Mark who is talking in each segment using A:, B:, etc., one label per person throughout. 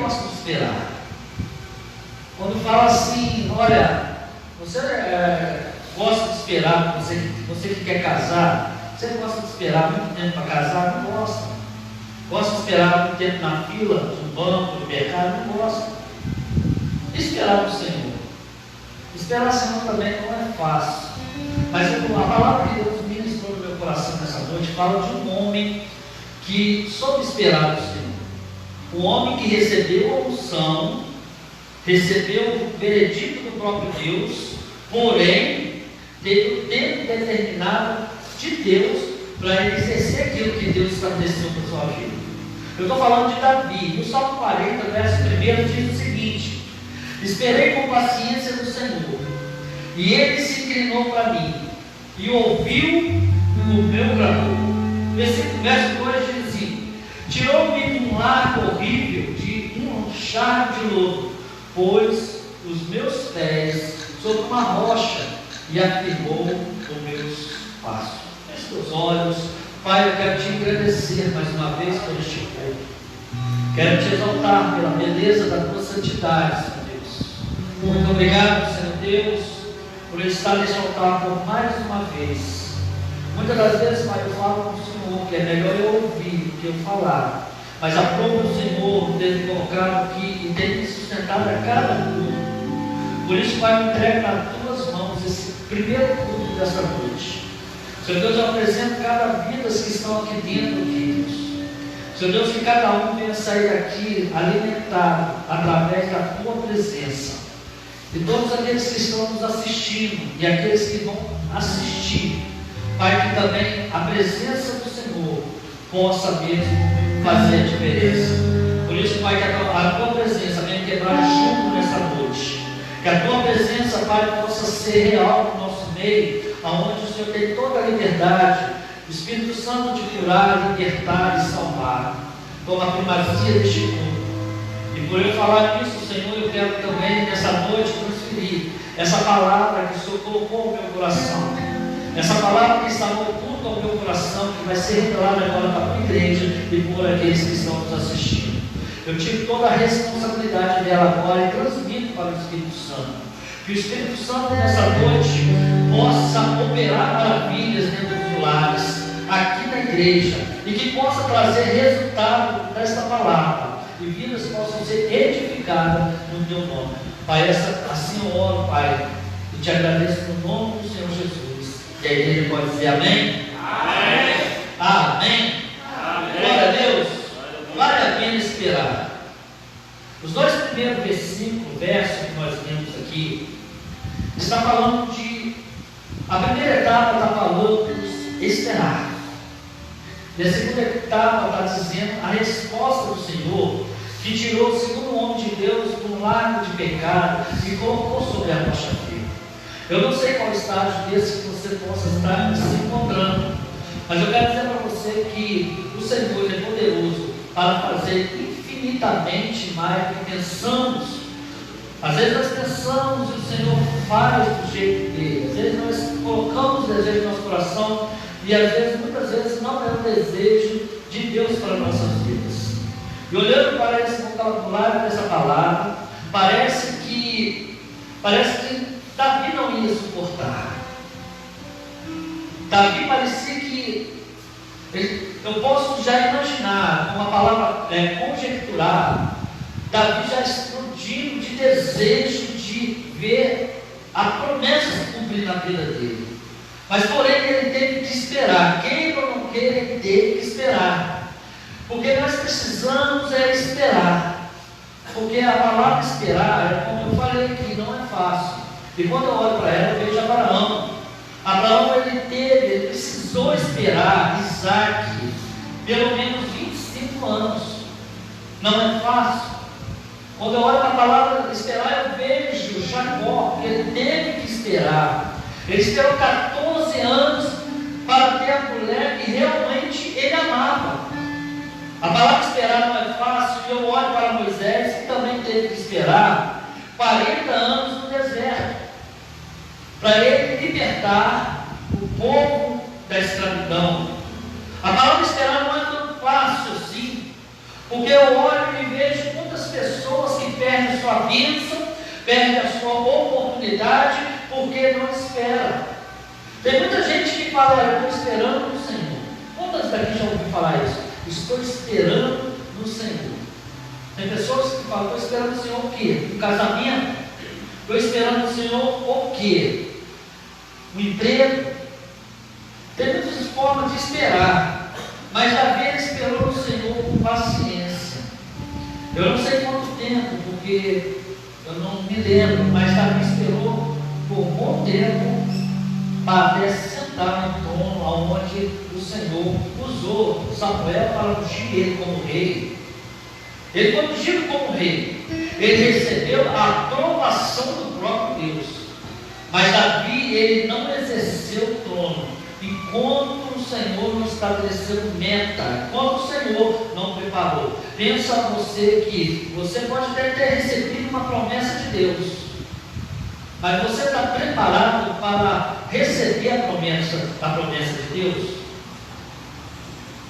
A: gosta de esperar. Quando fala assim, olha, você gosta de esperar, você que quer casar, você gosta de esperar muito tempo para casar? Não gosta. Gosta de esperar muito tempo na fila, no banco, no mercado? Não gosta. E esperar no Senhor? Esperar o Senhor também não é fácil. Mas a palavra que Deus ministrou no meu coração nessa noite fala de um homem que soube esperar o Senhor. Um homem que recebeu a unção, recebeu o veredicto do próprio Deus, porém, teve o tempo determinado de Deus para ele exercer aquilo que Deus estabeleceu para a sua vida. Eu estou falando de Davi. No Salmo 40, verso 1, diz o seguinte: esperei com paciência no Senhor, e Ele se inclinou para mim, e ouviu o meu clamor. Verso 2 diz assim: tirou-me de um lago horrível, de um charco de lodo, pôs os meus pés sobre uma rocha, e afirmou os meus passos. Feche os olhos. Pai, eu quero te agradecer mais uma vez por este povo. Quero te exaltar pela beleza da tua santidade, Senhor Deus. Muito obrigado, Senhor Deus, por estar neste altar por mais uma vez. Muitas das vezes, Pai, eu falo com o Senhor que é melhor eu ouvir do que eu falar. Mas a própria Senhor tem me colocado aqui e tem me sustentado a cada culto. Por isso, Pai, eu entrego nas tuas mãos esse primeiro culto dessa noite. Senhor Deus, eu apresento cada vida que estão aqui dentro, Deus. Senhor Deus, que cada um venha sair daqui alimentado através da tua presença. E todos aqueles que estão nos assistindo e aqueles que vão assistir, Pai, que também a presença do Senhor possa mesmo fazer a diferença. Por isso, Pai, que a tua presença venha quebrar junto nessa noite. Que a tua presença, Pai, possa ser real no nosso meio, aonde o Senhor tem toda a liberdade, o Espírito Santo de curar, libertar e salvar. Toma a primazia deste mundo. E por eu falar nisso, Senhor, eu quero também nessa noite transferir essa palavra que o Senhor colocou no meu coração. Essa palavra que está oculta ao meu coração, que vai ser revelada agora para a tua igreja e por aqueles que estão nos assistindo. Eu tiro toda a responsabilidade dela agora e transmito para o Espírito Santo. Que o Espírito Santo nessa noite possa operar maravilhas dentro dos lares, aqui na igreja, e que possa trazer resultado desta palavra, e vidas possam ser edificadas no teu nome. Pai, assim eu oro, Pai, e te agradeço no nome do Senhor Jesus. E a igreja pode dizer amém? Amém. Amém. Amém. Glória a Deus. Vale a pena esperar. Os dois primeiros versos que nós lemos aqui, está falando de, a primeira etapa está falando de esperar, e a segunda etapa está dizendo a resposta do Senhor, que tirou o segundo homem de Deus de um lago de pecado e colocou sobre a rocha firme. Eu não sei qual estágio desse que você possa estar se encontrando, mas eu quero dizer para você que o Senhor é poderoso para fazer infinitamente mais do que pensamos. Às vezes nós pensamos e o Senhor faz do jeito dele. Às vezes nós colocamos desejo no nosso coração e às vezes, muitas vezes, não é o desejo de Deus para nossas vidas. E olhando para esse vocabulário dessa palavra, parece que Davi não ia suportar. Davi parecia que, eu posso já imaginar, com uma palavra conjecturar, Davi já explodindo de desejo de ver a promessa se cumprir na vida dele. Mas porém ele teve que esperar. Queira ou não queira, ele teve que esperar. Porque nós precisamos esperar. Porque a palavra esperar, como eu falei aqui, não é fácil. E quando eu olho para ela, eu vejo Abraão. Abraão ele precisou esperar Isaac pelo menos 25 anos. Não é fácil. Quando eu olho para a palavra esperar, eu vejo Jacó, que ele teve que esperar. Ele esperou 14 anos para ter a mulher que realmente ele amava. A palavra esperar não é fácil. E eu olho para Moisés, que também teve que esperar 40 anos no deserto, para ele libertar o povo da escravidão. A palavra esperar não é tão fácil assim, porque eu olho e vejo muitas pessoas sua bênção, perde a sua oportunidade, porque não espera. Tem muita gente que fala: olha, eu estou esperando no Senhor. Quantas daqui já ouviram falar isso? Estou esperando no Senhor. Tem pessoas que falam: estou esperando no Senhor o quê? Um casamento? Estou esperando no Senhor o quê? Um emprego? Tem muitas formas de esperar, mas Davi esperou no Senhor com paciência. Eu não sei quanto tempo, porque eu não me lembro, mas Davi esperou por um bom tempo para até se sentar no trono onde o Senhor usou Samuel para ungir ele como rei. Ele foi ungido como rei, ele recebeu a aprovação do próprio Deus, mas Davi, ele não exerceu o trono enquanto o Senhor não estabeleceu meta, enquanto o Senhor não preparou. Pensa você que você pode até ter recebido uma promessa de Deus, mas você está preparado para receber a promessa de Deus?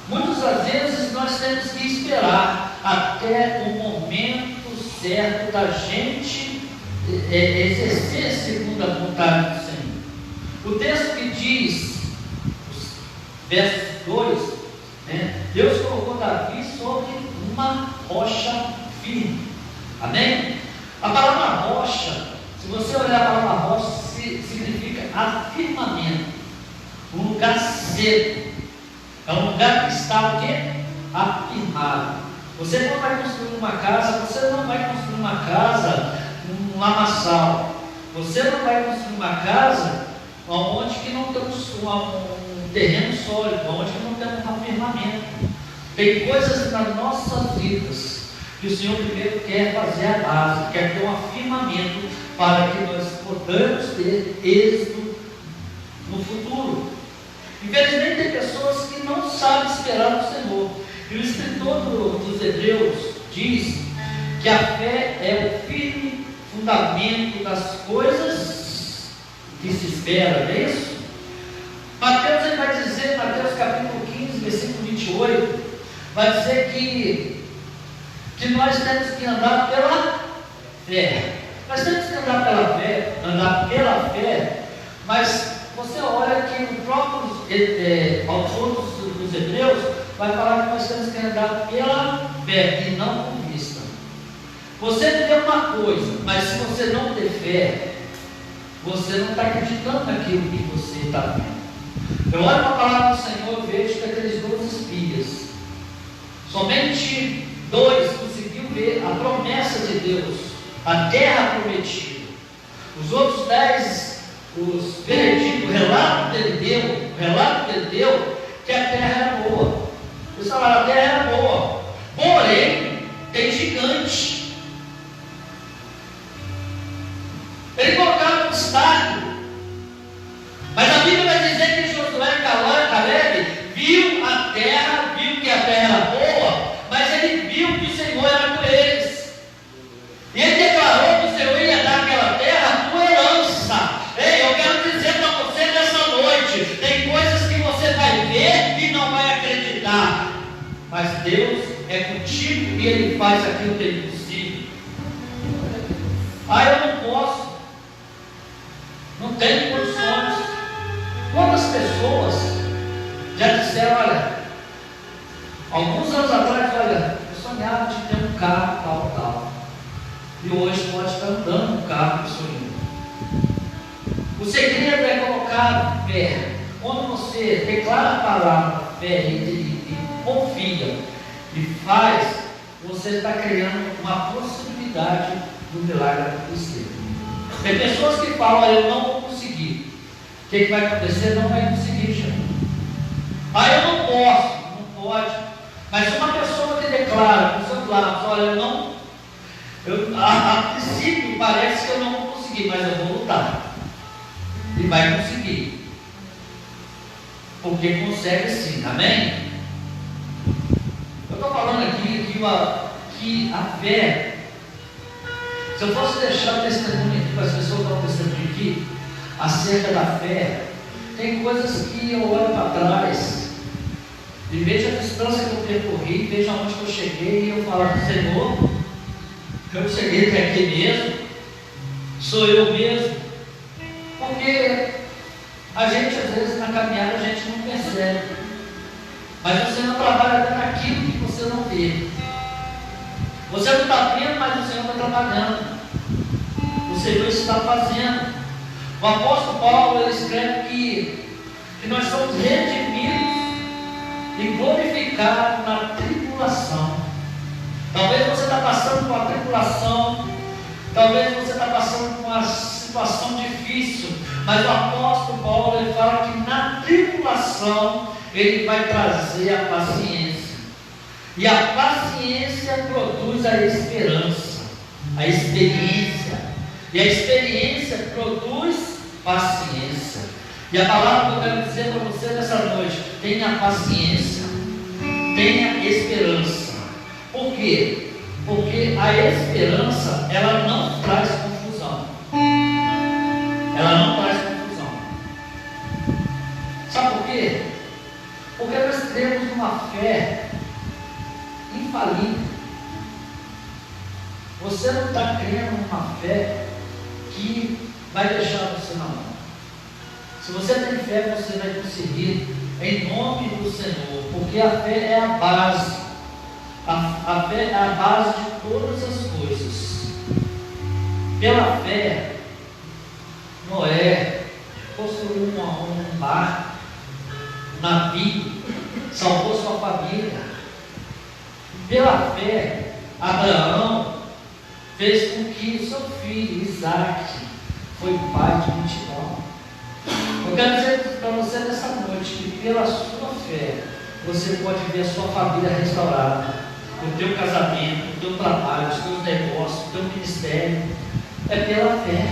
A: Muitas das vezes nós temos que esperar até o momento certo da gente exercer segundo a vontade do Senhor. O texto que diz, verso 2, né? Deus colocou Davi sobre uma rocha firme. Amém? A palavra rocha, se você olhar a palavra rocha, significa afirmamento, um lugar seco. É um lugar que está o quê? Afirmado. Você não vai construir uma casa, você não vai construir uma casa num lamaçal. Você não vai construir uma casa onde que não temos um terreno sólido, onde que não temos um afirmamento. Tem coisas nas nossas vidas que o Senhor primeiro quer fazer a base, quer ter um afirmamento para que nós possamos ter êxito no futuro. Infelizmente tem pessoas que não sabem esperar no Senhor. E o escritor dos Hebreus diz que a fé é o firme fundamento das coisas que se espera, não é isso? Mateus, ele vai dizer, Mateus capítulo 15, versículo 28, vai dizer que nós temos que andar pela fé. Nós temos que andar pela fé, mas você olha que o próprio autor dos Hebreus vai falar que nós temos que andar pela fé e não por vista. Você vê uma coisa, mas se você não ter fé, você não está acreditando naquilo que você está vendo. Eu olho para a palavra do Senhor e vejo que aqueles 12 espias, somente 2 conseguiram ver a promessa de Deus, a terra prometida. Os outros 10, os veredictos, o relato que ele deu, que a terra era boa. Eles falaram: a terra era boa, porém tem gigante. Ele colocava um destaque, mas a Bíblia vai dizer que Josué e Caleb viu a terra, viu que a terra era boa, mas ele viu que o Senhor era com eles, e ele declarou que o Senhor ia dar aquela terra por herança. Ei, eu quero dizer para você nessa noite, tem coisas que você vai ver e não vai acreditar, mas Deus é contigo e Ele faz aquilo que é impossível. Eu não posso, não tenho condições. Quantas pessoas já disseram: olha, alguns anos atrás, olha, eu sonhava de ter um carro tal, e hoje pode estar andando no carro que sonhou. O segredo é colocar fé. Quando você declara a palavra fé e confia e faz, você está criando uma possibilidade do milagre acontecer. Tem pessoas que falam: olha, eu não vou conseguir. O que vai acontecer? Não vai conseguir, gente. Eu não posso, não pode. Mas uma pessoa que declara com seus lábios: olha, a princípio parece que eu não vou conseguir, mas eu vou lutar. E vai conseguir. Porque consegue sim, amém? Eu estou falando aqui que a fé, se eu fosse deixar o testemunho aqui para as pessoas que estão testemunho aqui, acerca da fé, tem coisas que eu olho para trás e vejo a distância que eu percorri, vejo aonde que eu cheguei e eu falo: Senhor, Eu cheguei até aqui mesmo, sou eu mesmo, porque a gente às vezes na caminhada a gente não percebe, mas você não trabalha até naquilo que você não vê. Você não está vendo, mas o Senhor está trabalhando, o Senhor está fazendo. O apóstolo Paulo ele escreve que nós somos redimidos e glorificados na tribulação. Talvez você está passando por uma tribulação, talvez você está passando por uma situação difícil, mas o apóstolo Paulo ele fala que na tribulação ele vai trazer a paciência, e a paciência produz a esperança, a experiência, e a experiência produz paciência. E a palavra que eu quero dizer para você nessa noite: tenha paciência, tenha esperança. Por quê? Porque a esperança, ela não traz confusão. Ela não traz confusão. Sabe por quê? Porque nós temos uma fé infalível. Você não está crendo numa fé que vai deixar você na mão. Se você tem fé, você vai conseguir em nome do Senhor, porque a fé é a base. A fé é a base de todas as coisas. Pela fé, Noé construiu um barco, um navio, salvou sua família. Pela fé, Abraão fez com que seu filho Isaac foi pai de multidão. Eu quero dizer para você nessa noite que pela sua fé você pode ver a sua família restaurada, o teu casamento, o teu trabalho, os teus negócios, o teu ministério. É pela fé.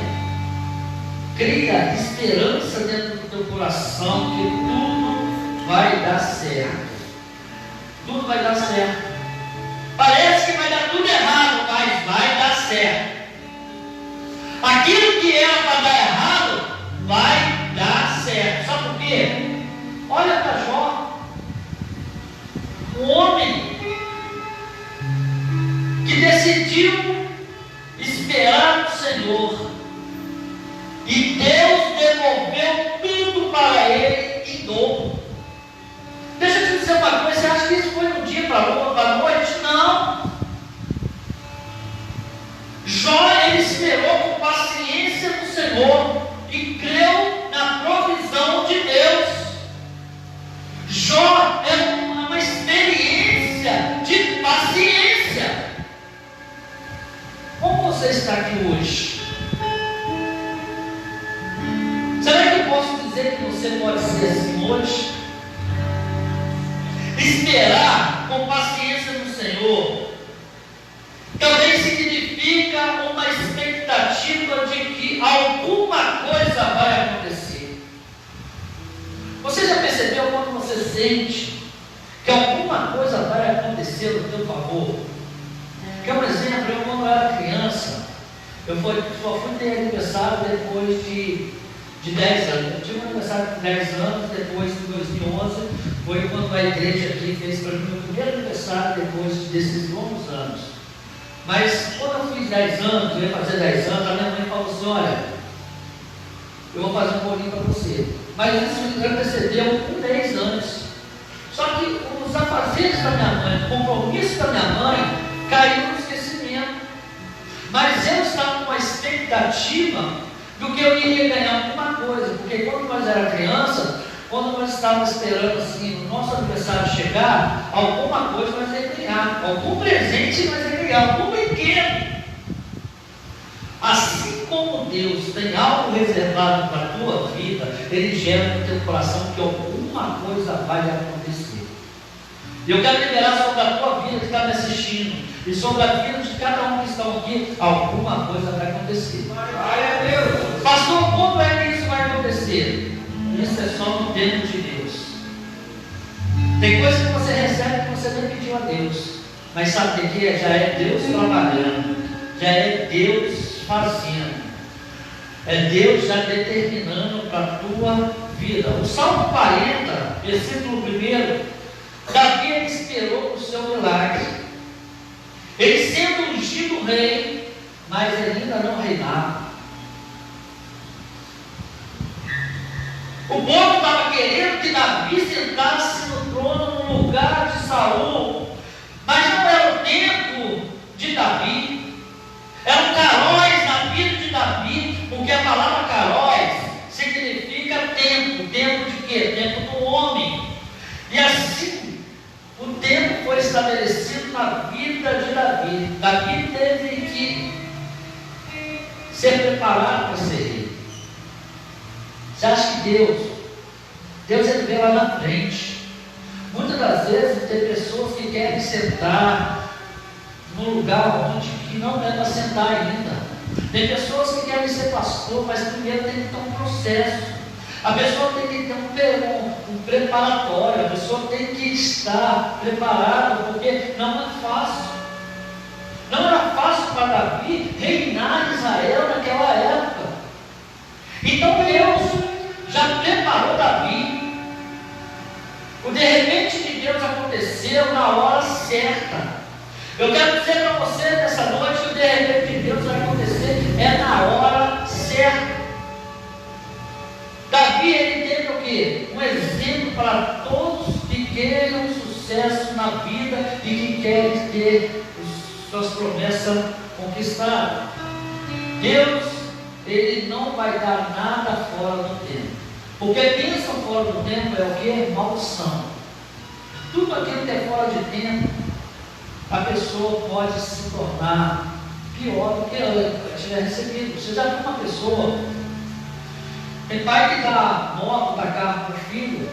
A: Cria esperança dentro do teu coração que tudo vai dar certo. Tudo vai dar certo. Parece que vai dar tudo errado, mas vai dar certo. Aquilo que era para dar errado vai dar certo. Sabe por quê? Olha para Jó, um homem que decidiu esperar no Senhor, e Deus devolveu tudo para ele em dobro. Deixa eu te dizer uma coisa: você acha que isso foi de um dia para a noite? Não. Jó, ele esperou com paciência no Senhor e creu na provisão de Deus. Jó é uma experiência de paciência. Como você está aqui hoje? Será que eu posso dizer que você pode ser assim hoje? Esperar com paciência no Senhor também significa uma expectativa de que alguma coisa vai acontecer. Você já percebeu quando você sente que alguma coisa vai acontecer no teu favor? Quer um exemplo? Eu, quando era criança, eu só fui ter aniversário depois de 10 anos. Eu tive um aniversário de 10 anos, depois de 2011, foi quando a igreja aqui fez para mim o meu primeiro aniversário depois desses longos anos. Mas quando eu fiz 10 anos, eu ia fazer 10 anos, a minha mãe falou assim: olha, eu vou fazer um bolinho para você. Mas isso antecedeu um mês antes. Só que os afazeres da minha mãe, o compromisso da minha mãe, caiu no esquecimento. Mas eu estava com uma expectativa do que eu iria ganhar alguma coisa, porque quando nós era criança, quando nós estávamos esperando assim, o nosso aniversário chegar, alguma coisa nós ia ganhar, algum presente nós ia ganhar, algum brinquedo. Assim como Deus tem algo reservado para a tua vida, Ele gera no teu coração que alguma coisa vai acontecer. E eu quero liberar sobre a tua vida que está me assistindo, e sobre a vida de cada um que está aqui, alguma coisa vai acontecer. Glória a Deus. Pastor, como é que isso vai acontecer? Isso é só no tempo de Deus. Tem coisa que você recebe que você nem pediu a Deus, mas sabe o que é? Já é Deus trabalhando, já é Deus fazendo, é Deus já determinando para a tua vida. O Salmo 40, versículo 1, Davi esperou o seu milagre. Ele, sendo ungido rei, mas ainda não reinava. O povo estava querendo que Davi sentasse no trono no lugar de Saul, mas não era o tempo de Davi. Eram caróis na vida de Davi, porque a palavra caróis significa tempo. Tempo de quê? Tempo do homem. E assim, o tempo foi estabelecido na vida de Davi. Davi teve que ser preparado para ser rei. Você acha que Deus ele vê lá na frente? Muitas das vezes tem pessoas que querem sentar no lugar onde que não é para sentar ainda. Tem pessoas que querem ser pastor, mas primeiro tem que ter um processo. A pessoa tem que ter um preparatório, a pessoa tem que estar preparada, porque não é fácil. Não era fácil para Davi reinar Israel naquela época. Então Deus já preparou Davi. O de repente de Deus aconteceu na hora certa. Eu quero dizer para você nessa noite que o de repente de Deus vai acontecer na hora certa. Davi, ele teve o quê? Um exemplo para todos que querem sucesso na vida e que querem ter suas promessas conquistadas. Deus, ele não vai dar nada fora do tempo. Porque bênção fora do tempo é o que? Maldição. Tudo aquilo que é fora de tempo, a pessoa pode se tornar pior do que ela tiver recebido. Você já viu uma pessoa, tem pai que dá moto, dá carro para o filho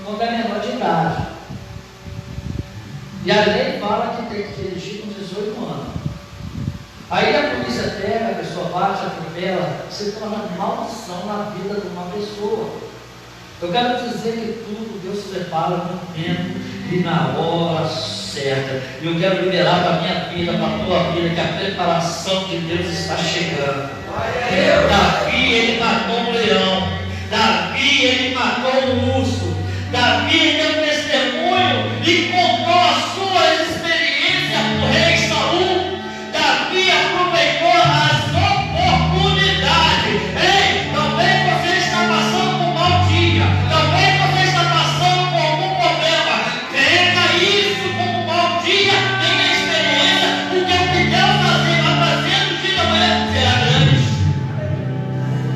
A: quando é menor de idade. E a lei fala que tem que dirigir com 18 anos. Aí a polícia pega, a pessoa bate, atropela, se torna maldição na vida de uma pessoa. Eu quero dizer que tudo Deus prepara no tempo e na hora certa. E eu quero liberar para a minha vida, para a tua vida, que a preparação de Deus está chegando. Davi, ele matou um leão. Davi, ele matou um urso. Davi deu um testemunho e contou as suas experiências para o rei Saul. Davi aproveitou as oportunidades. Ei, talvez você está passando por um mau dia. Talvez você está passando por algum problema. Pega isso como um mau dia. Tenha experiência, porque o que Deus vai fazer no dia da manhã será grande.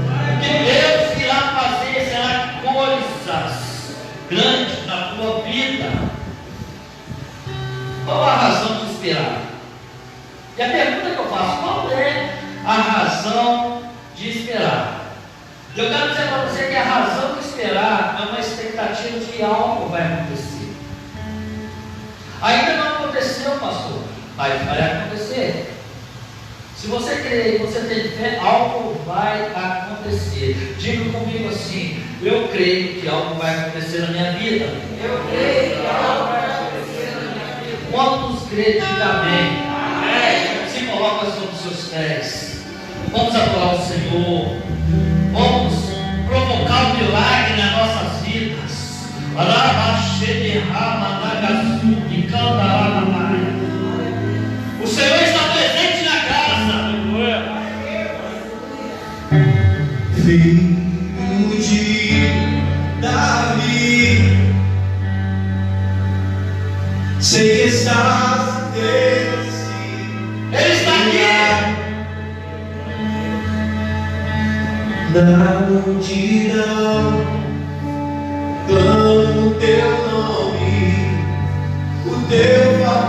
A: O que Deus irá fazer será coisas grandes na tua vida. Qual a razão de esperar? E a pergunta que eu faço, qual é a razão de esperar? Eu quero dizer para você que a razão de esperar é uma expectativa de que algo vai acontecer. Ainda não aconteceu, pastor, mas vai acontecer. Se você crer e você tem fé, algo vai acontecer. Diga comigo assim: eu creio que algo vai acontecer na minha vida. Eu creio que algo vai acontecer na minha vida. Quantos creem? Diga amém. Se coloca sobre os seus pés. Vamos adorar o Senhor. Vamos provocar o milagre nas nossas vidas. O Senhor está presente na casa.
B: Filho de Davi, sei que estás
A: Ele está aqui.
B: na multidão, clamo teu nome, o teu favor.